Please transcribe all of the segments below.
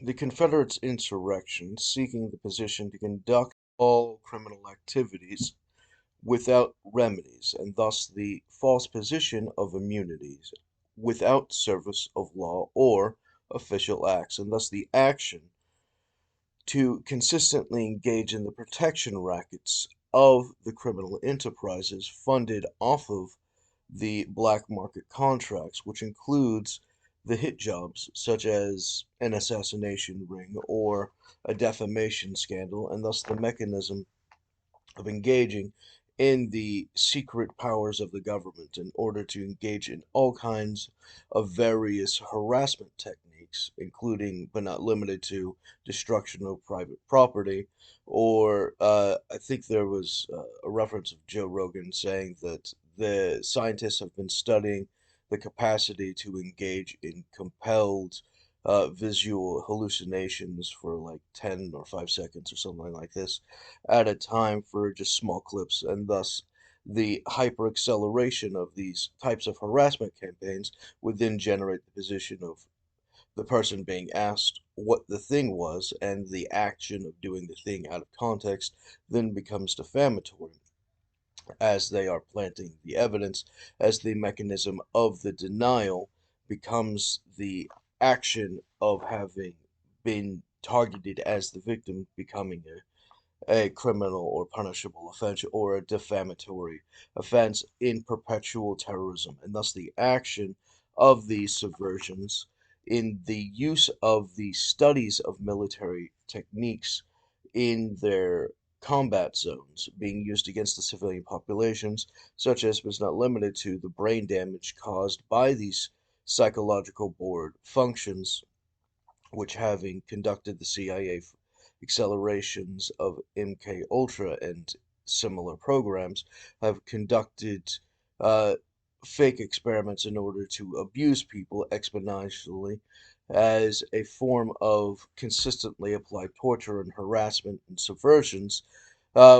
the Confederate insurrection seeking the position to conduct all criminal activities without remedies, and thus the false position of immunities without service of law or official acts, and thus the action to consistently engage in the protection rackets of the criminal enterprises funded off of the black market contracts, which includes the hit jobs such as an assassination ring or a defamation scandal, and thus the mechanism of engaging in the secret powers of the government in order to engage in all kinds of various harassment techniques, including but not limited to destruction of private property. Or I think there was a reference of Joe Rogan saying that the scientists have been studying the capacity to engage in compelled visual hallucinations for like 10 or 5 seconds or something like this at a time for just small clips, and thus the hyperacceleration of these types of harassment campaigns would then generate the position of the person being asked what the thing was, and the action of doing the thing out of context then becomes defamatory, as they are planting the evidence, as the mechanism of the denial becomes the action of having been targeted as the victim, becoming a criminal or punishable offense or a defamatory offense in perpetual terrorism, and thus the action of these subversions in the use of the studies of military techniques in their combat zones being used against the civilian populations, such as was not limited to the brain damage caused by these psychological board functions, which having conducted the CIA accelerations of MK Ultra and similar programs, have conducted uh, fake experiments in order to abuse people exponentially as a form of consistently applied torture and harassment and subversions,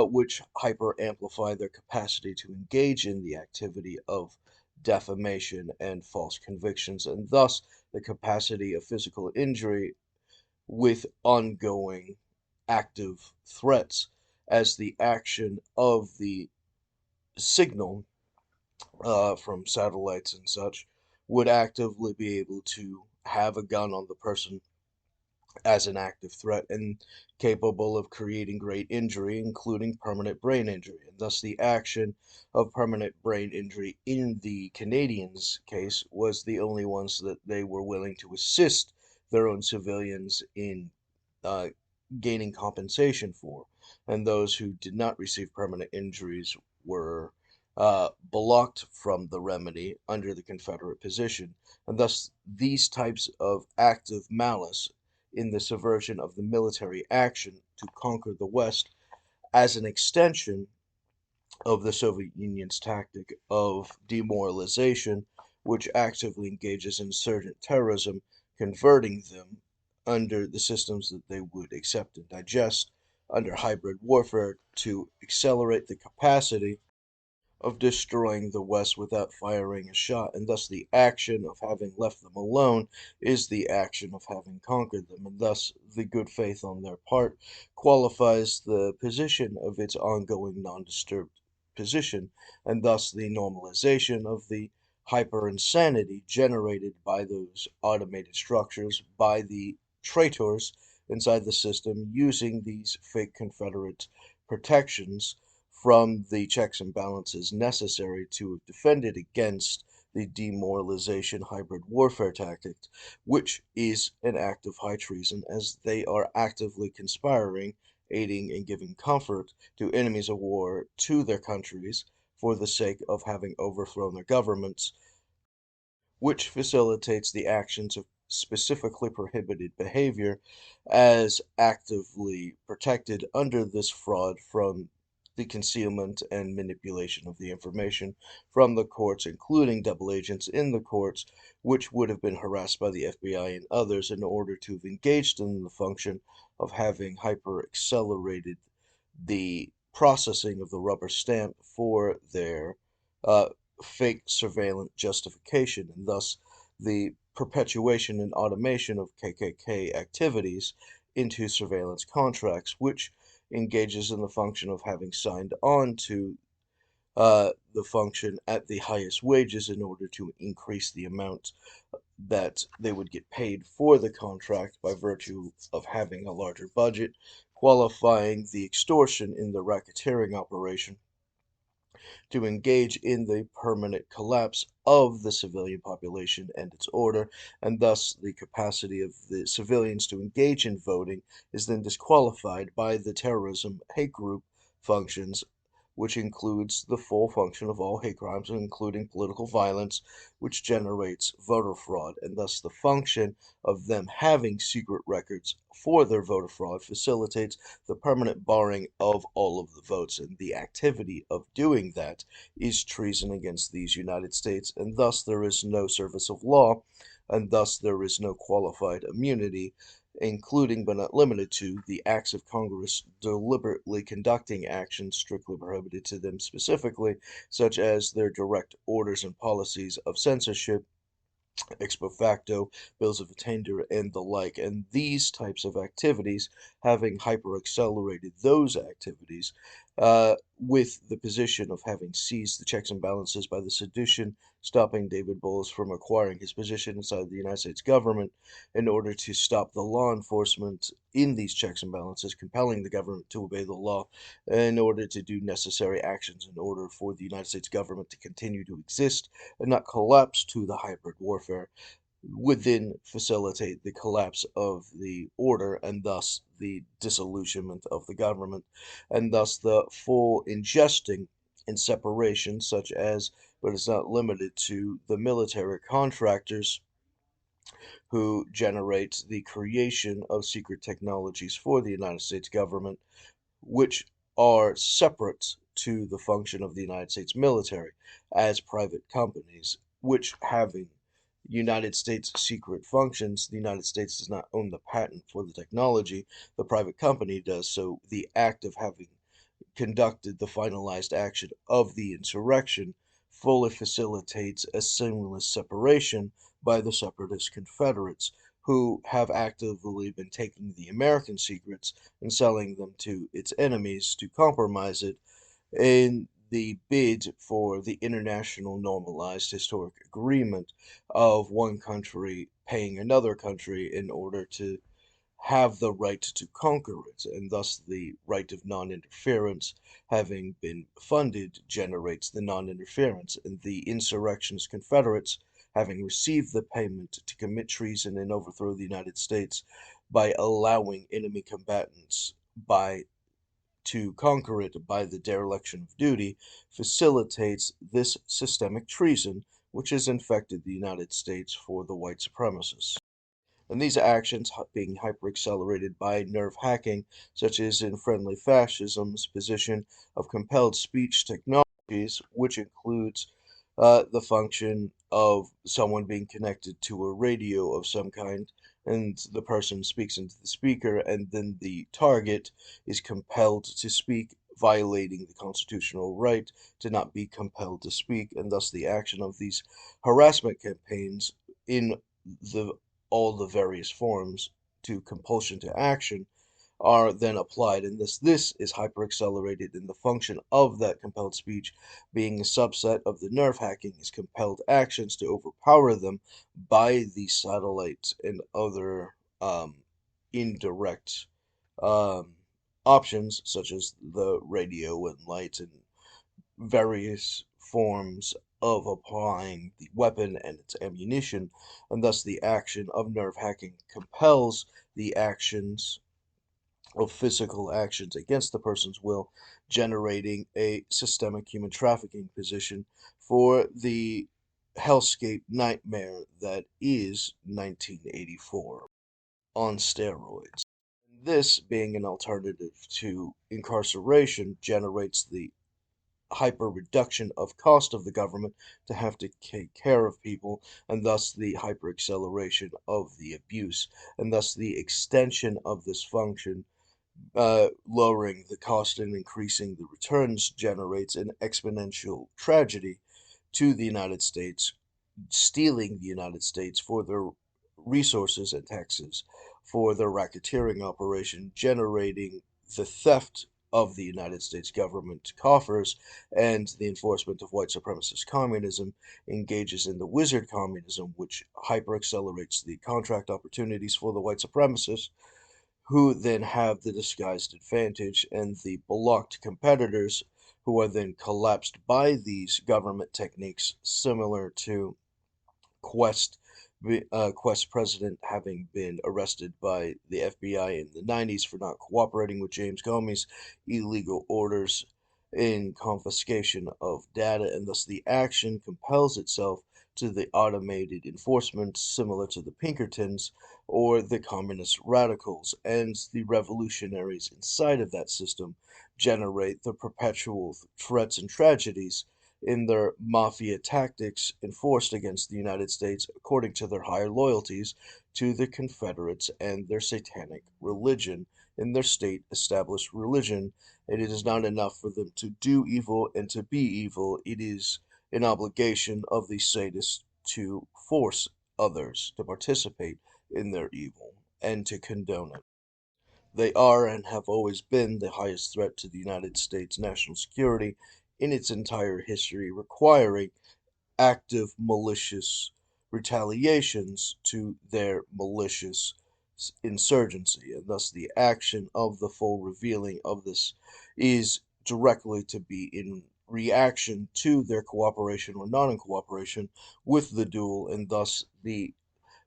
which hyper amplify their capacity to engage in the activity of defamation and false convictions, and thus the capacity of physical injury with ongoing active threats, as the action of the signal from satellites and such would actively be able to have a gun on the person as an active threat and capable of creating great injury, including permanent brain injury. And thus, the action of permanent brain injury in the Canadians' case was the only ones that they were willing to assist their own civilians in uh, gaining compensation for. And those who did not receive permanent injuries were blocked from the remedy under the Confederate position. And thus, these types of active malice in the subversion of the military action to conquer the West as an extension of the Soviet Union's tactic of demoralization, which actively engages in insurgent terrorism, converting them under the systems that they would accept and digest under hybrid warfare to accelerate the capacity of destroying the West without firing a shot, and thus the action of having left them alone is the action of having conquered them, and thus the good faith on their part qualifies the position of its ongoing non-disturbed position, and thus the normalization of the hyper insanity generated by those automated structures by the traitors inside the system using these fake Confederate protections from the checks and balances necessary to have defended against the demoralization hybrid warfare tactic, which is an act of high treason, as they are actively conspiring, aiding, and giving comfort to enemies of war to their countries for the sake of having overthrown their governments, which facilitates the actions of specifically prohibited behavior as actively protected under this fraud from the concealment and manipulation of the information from the courts, including double agents in the courts, which would have been harassed by the FBI and others in order to have engaged in the function of having hyper accelerated the processing of the rubber stamp for their uh, fake surveillance justification, and thus the perpetuation and automation of KKK activities into surveillance contracts, which engages in the function of having signed on to the function at the highest wages in order to increase the amount that they would get paid for the contract by virtue of having a larger budget, qualifying the extortion in the racketeering operation to engage in the permanent collapse of the civilian population and its order, and thus the capacity of the civilians to engage in voting is then disqualified by the terrorism hate group functions, which includes the full function of all hate crimes, including political violence, which generates voter fraud, and thus the function of them having secret records for their voter fraud facilitates the permanent barring of all of the votes, and the activity of doing that is treason against these United States, and thus there is no service of law, and thus there is no qualified immunity, including but not limited to the acts of Congress deliberately conducting actions strictly prohibited to them specifically, such as their direct orders and policies of censorship, ex post facto, bills of attainder, and the like. And these types of activities, having hyper accelerated those activities, with the position of having seized the checks and balances by the sedition, stopping David Bowles from acquiring his position inside the United States government in order to stop the law enforcement in these checks and balances, compelling the government to obey the law in order to do necessary actions in order for the United States government to continue to exist and not collapse to the hybrid warfare, would then facilitate the collapse of the order and thus the disillusionment of the government, and thus the full ingesting and separation, such as, but is not limited to, the military contractors who generate the creation of secret technologies for the United States government, which are separate to the function of the United States military as private companies, which having United States secret functions, the United States does not own the patent for the technology, the private company does. So the act of having conducted the finalized action of the insurrection fully facilitates a seamless separation by the separatist Confederates, who have actively been taking the American secrets and selling them to its enemies to compromise it in the bid for the international normalized historic agreement of one country paying another country in order to have the right to conquer it, and thus the right of non-interference, having been funded, generates the non-interference, and the insurrectionist Confederates, having received the payment to commit treason and overthrow the United States by allowing enemy combatants by to conquer it by the dereliction of duty, facilitates this systemic treason which has infected the United States for the white supremacists. And these actions being hyper-accelerated by nerve hacking, such as in friendly fascism's position of compelled speech technologies, which includes the function of someone being connected to a radio of some kind, and the person speaks into the speaker, and then the target is compelled to speak, violating the constitutional right to not be compelled to speak, and thus the action of these harassment campaigns in the all the various forms to compulsion to action are then applied, and this is hyper-accelerated in the function of that compelled speech being a subset of the nerve hacking is compelled actions to overpower them by the satellites and other indirect um, options such as the radio and lights and various forms of applying the weapon and its ammunition, and thus the action of nerve hacking compels the actions of physical actions against the person's will, generating a systemic human trafficking position for the hellscape nightmare that is 1984 on steroids. This, being an alternative to incarceration, generates the hyper reduction of cost of the government to have to take care of people, and thus the hyper acceleration of the abuse, and thus the extension of this function, lowering the cost and increasing the returns, generates an exponential tragedy to the United States, stealing the United States for their resources and taxes, for their racketeering operation, generating the theft of the United States government coffers, and the enforcement of white supremacist communism engages in the wizard communism, which hyper accelerates the contract opportunities for the white supremacists, who then have the disguised advantage, and the blocked competitors, who are then collapsed by these government techniques, similar to Quest, Quest president having been arrested by the FBI in the 90s for not cooperating with James Comey's illegal orders in confiscation of data, and thus the action compels itself to the automated enforcement similar to the Pinkertons or the communist radicals, and the revolutionaries inside of that system generate the perpetual threats and tragedies in their mafia tactics enforced against the United States according to their higher loyalties to the Confederates and their satanic religion in their state established religion. And it is not enough for them to do evil and to be evil. It is an obligation of the sadists to force others to participate in their evil and to condone it. They are and have always been the highest threat to the United States national security in its entire history, requiring active malicious retaliations to their malicious insurgency. And thus, the action of the full revealing of this is directly to be in reaction to their cooperation or non cooperation with the duel, and thus the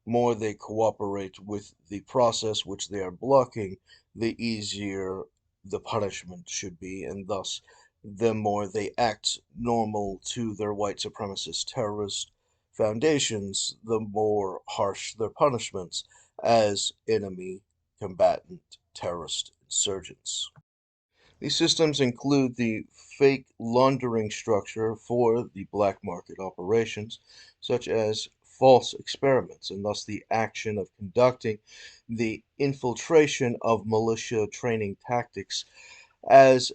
more they cooperate with the process which they are blocking, the easier the punishment should be, and thus the more they act normal to their white supremacist terrorist foundations, the more harsh their punishments as enemy combatant terrorist insurgents. These systems include the fake laundering structure for the black market operations, such as false experiments, and thus the action of conducting the infiltration of militia training tactics as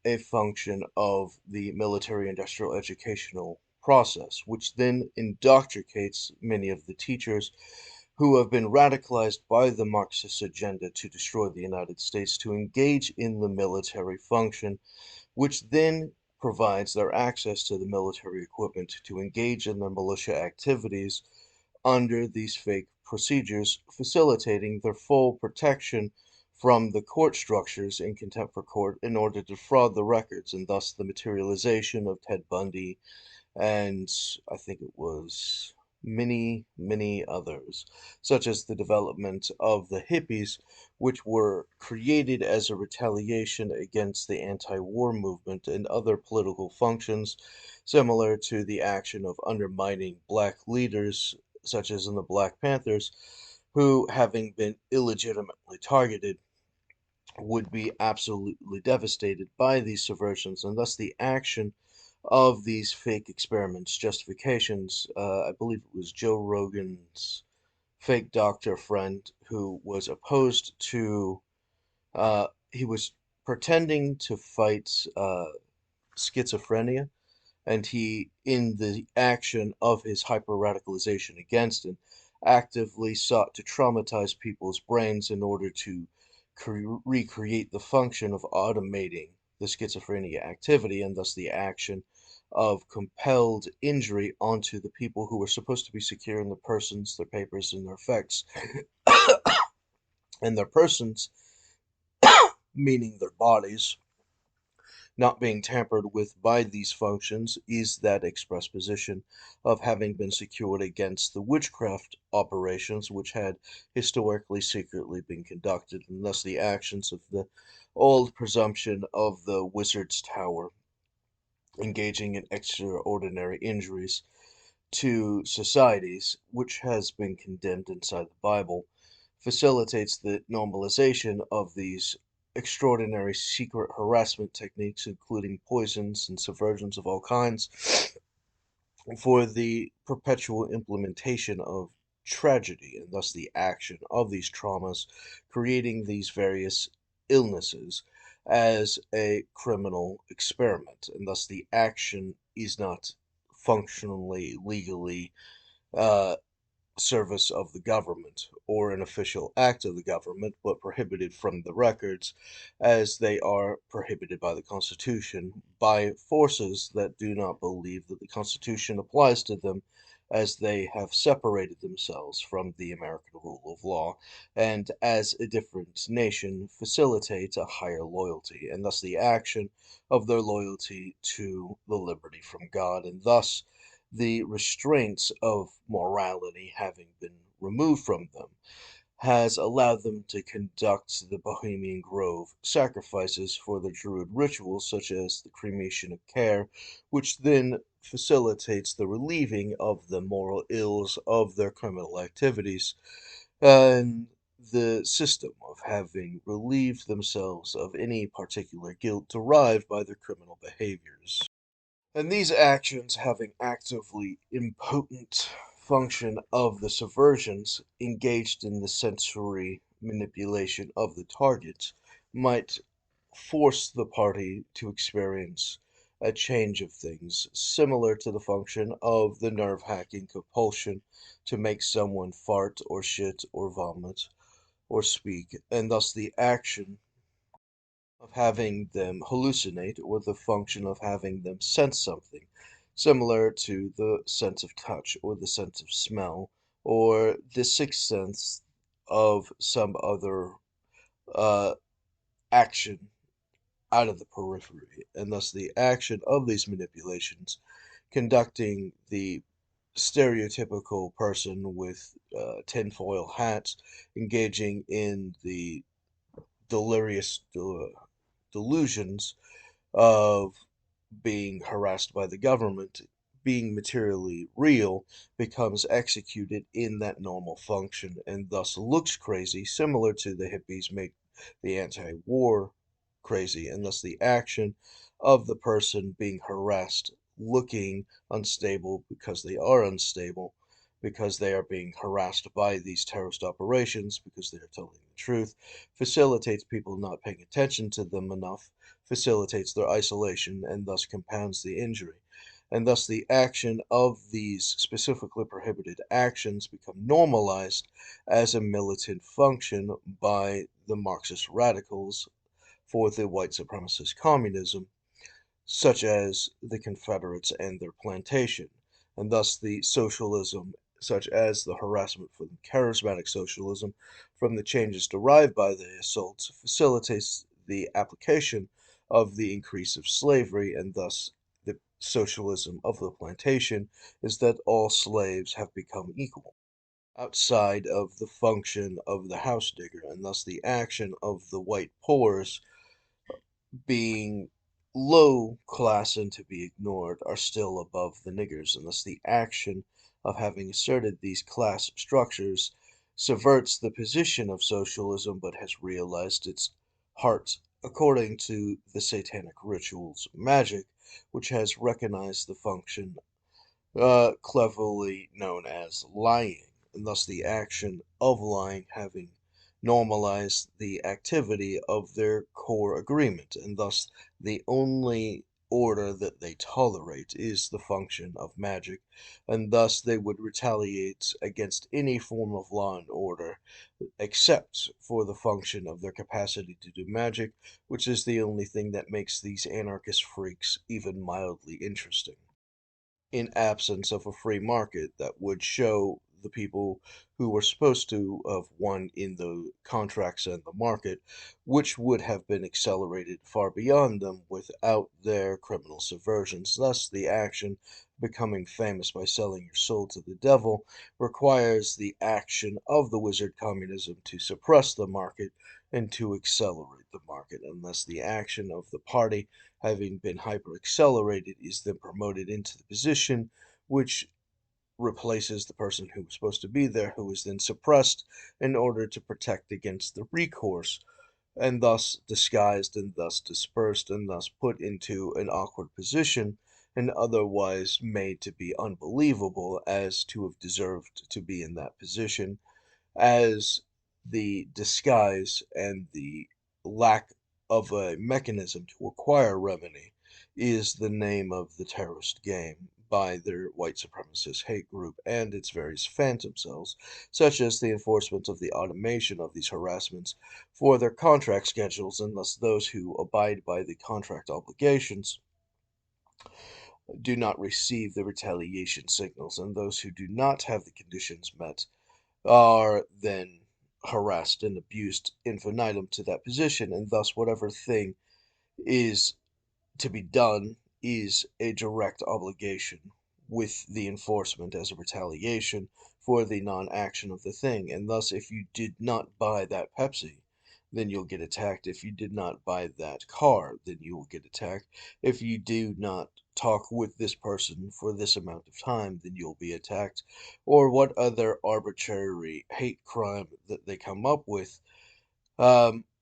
a function of the military industrial educational process, which then indoctrinates many of the teachers who have been radicalized by the Marxist agenda to destroy the United States to engage in the military function, which then provides their access to the military equipment to engage in their militia activities under these fake procedures, facilitating their full protection from the court structures in contempt for court in order to defraud the records, and thus the materialization of Ted Bundy and I think it was many others, such as the development of the hippies, which were created as a retaliation against the anti-war movement and other political functions, similar to the action of undermining black leaders, such as in the Black Panthers, who, having been illegitimately targeted, would be absolutely devastated by these subversions, and thus the action of these fake experiments, justifications. I believe it was Joe Rogan's fake doctor friend who was opposed to, he was pretending to fight schizophrenia, and he, in the action of his hyper radicalization against it, actively sought to traumatize people's brains in order to recreate the function of automating the schizophrenia activity, and thus the action of compelled injury onto the people who were supposed to be secure in their persons, their papers, and their effects, and their persons, meaning their bodies, not being tampered with by these functions, is that express position of having been secured against the witchcraft operations which had historically secretly been conducted, and thus the actions of the old presumption of the wizard's tower engaging in extraordinary injuries to societies, which has been condemned inside the Bible, facilitates the normalization of these extraordinary secret harassment techniques, including poisons and subversions of all kinds, for the perpetual implementation of tragedy, and thus the action of these traumas, creating these various illnesses as a criminal experiment, and thus the action is not functionally, legally uh, service of the government or an official act of the government, but prohibited from the records, as they are prohibited by the Constitution by forces that do not believe that the Constitution applies to them, as they have separated themselves from the American rule of law, and as a different nation facilitates a higher loyalty, and thus the action of their loyalty to the liberty from God, and thus the restraints of morality having been removed from them, has allowed them to conduct the Bohemian Grove sacrifices for the Druid rituals, such as the cremation of care, which then facilitates the relieving of the moral ills of their criminal activities, and the system of having relieved themselves of any particular guilt derived by their criminal behaviors. And these actions, having actively impotent function of the subversions engaged in the sensory manipulation of the target, might force the party to experience a change of things, similar to the function of the nerve hacking compulsion to make someone fart or shit or vomit or speak, and thus the action of having them hallucinate or the function of having them sense something, similar to the sense of touch or the sense of smell or the sixth sense of some other uh, action out of the periphery, and thus the action of these manipulations conducting the stereotypical person with tinfoil hats engaging in the delirious delusions of being harassed by the government, being materially real, becomes executed in that normal function and thus looks crazy, similar to the hippies make the anti war crazy, and thus the action of the person being harassed looking unstable because they are unstable, because they are being harassed by these terrorist operations, because they are telling the truth, facilitates people not paying attention to them enough, facilitates their isolation, and thus compounds the injury. And thus the action of these specifically prohibited actions become normalized as a militant function by the Marxist radicals for the white supremacist communism, such as the Confederates and their plantation, and thus the socialism, such as the harassment from charismatic socialism, from the changes derived by the assaults, facilitates the application of the increase of slavery, and thus the socialism of the plantation is that all slaves have become equal outside of the function of the house digger, and thus the action of the white poors being low class and to be ignored are still above the niggers, and thus the action of having asserted these class structures subverts the position of socialism but has realized its heart according to the satanic rituals magic, which has recognized the function cleverly known as lying, and thus the action of lying having normalized the activity of their core agreement, and thus the only order that they tolerate is the function of magic, and thus they would retaliate against any form of law and order except for the function of their capacity to do magic, which is the only thing that makes these anarchist freaks even mildly interesting in absence of a free market that would show the people who were supposed to have won in the contracts and the market, which would have been accelerated far beyond them without their criminal subversions. Thus, the action becoming famous by selling your soul to the devil requires the action of the wizard communism to suppress the market and to accelerate the market, unless the action of the party having been hyper accelerated is then promoted into the position which replaces the person who was supposed to be there, who is then suppressed in order to protect against the recourse, and thus disguised and thus dispersed and thus put into an awkward position and otherwise made to be unbelievable as to have deserved to be in that position, as the disguise and the lack of a mechanism to acquire revenue is the name of the terrorist game. by their white supremacist hate group and its various phantom cells, such as the enforcement of the automation of these harassments for their contract schedules, and thus those who abide by the contract obligations do not receive the retaliation signals, and those who do not have the conditions met are then harassed and abused infinitum to that position, and thus whatever thing is to be done is a direct obligation with the enforcement as a retaliation for the non-action of the thing. And thus, if you did not buy that Pepsi, then you'll get attacked. If you did not buy that car, then you will get attacked. If you do not talk with this person for this amount of time, then you'll be attacked. Or what other arbitrary hate crime that they come up with,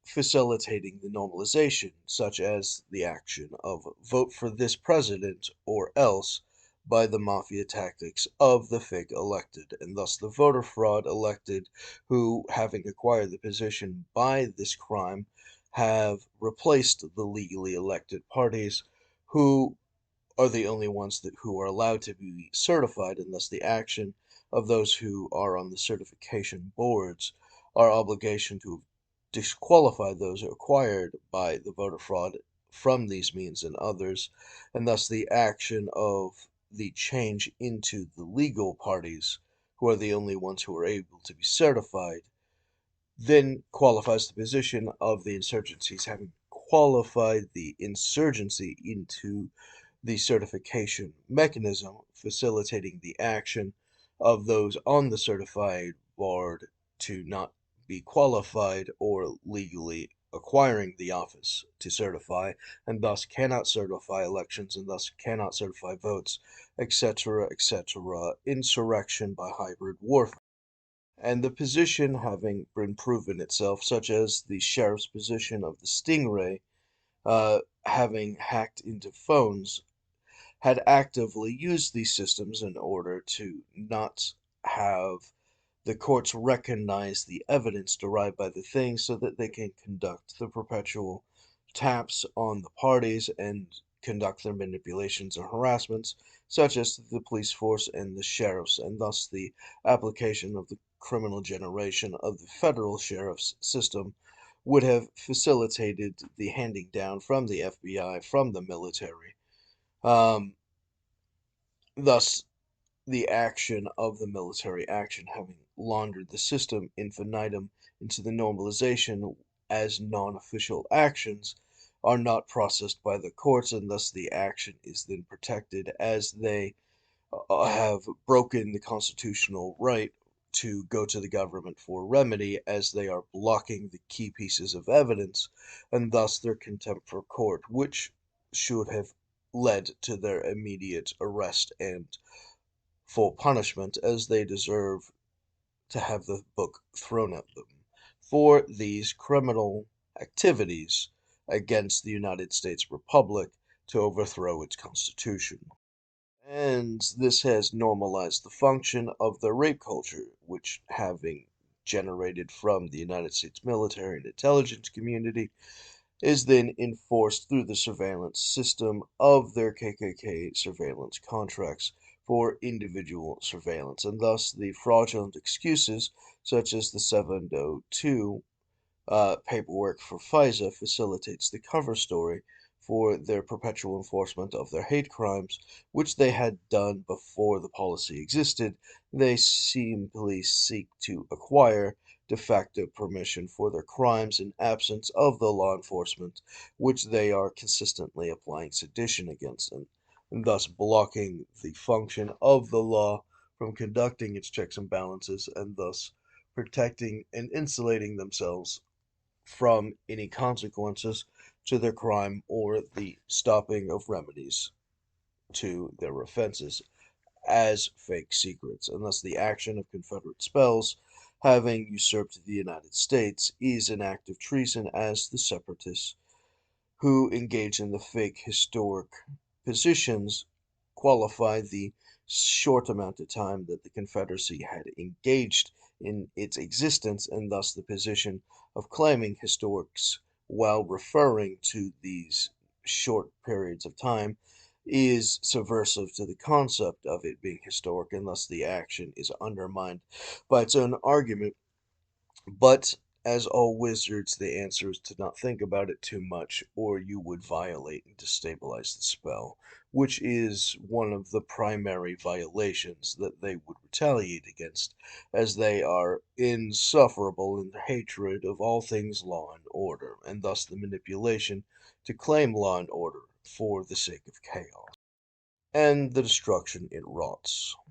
facilitating the normalization, such as the action of vote for this president or else by the mafia tactics of the fake elected, and thus the voter fraud elected who, having acquired the position by this crime, have replaced the legally elected parties who are the only ones who are allowed to be certified, and thus the action of those who are on the certification boards, our obligation to disqualify those acquired by the voter fraud from these means and others, and thus the action of the change into the legal parties, who are the only ones who are able to be certified, then qualifies the position of the insurgencies, having qualified the insurgency into the certification mechanism, facilitating the action of those on the certified board to not be qualified or legally acquiring the office to certify, and thus cannot certify elections, and thus cannot certify votes, etc., etc., insurrection by hybrid warfare. And the position having been proven itself, such as the sheriff's position of the Stingray, having hacked into phones, had actively used these systems in order to not have the courts recognize the evidence derived by the thing so that they can conduct the perpetual taps on the parties and conduct their manipulations or harassments, such as the police force and the sheriffs, and thus the application of the criminal generation of the federal sheriff's system would have facilitated the handing down from the FBI, from the military. Um, Thus, the action of the military action having laundered the system infinitum into the normalization as non-official actions are not processed by the courts, and thus the action is then protected as they have broken the constitutional right to go to the government for remedy, as they are blocking the key pieces of evidence, and thus their contempt for court, which should have led to their immediate arrest and full punishment, as they deserve to have the book thrown at them for these criminal activities against the United States Republic to overthrow its Constitution. And this has normalized the function of the rape culture, which, having generated from the United States military and intelligence community, is then enforced through the surveillance system of their KKK surveillance contracts for individual surveillance, and thus the fraudulent excuses, such as the 702 paperwork for FISA, facilitates the cover story for their perpetual enforcement of their hate crimes, which they had done before the policy existed. They simply seek to acquire de facto permission for their crimes in absence of the law enforcement, which they are consistently applying sedition against, and thus blocking the function of the law from conducting its checks and balances, and thus protecting and insulating themselves from any consequences to their crime or the stopping of remedies to their offenses as fake secrets, unless the action of Confederate spells having usurped the United States is an act of treason, as the separatists who engage in the fake historic positions qualify the short amount of time that the Confederacy had engaged in its existence, and thus the position of claiming historics while referring to these short periods of time is subversive to the concept of it being historic, and thus the action is undermined by its own argument. But as all wizards, the answer is to not think about it too much, or you would violate and destabilize the spell, which is one of the primary violations that they would retaliate against, as they are insufferable in their hatred of all things law and order, and thus the manipulation to claim law and order for the sake of chaos, and the destruction it wroughts.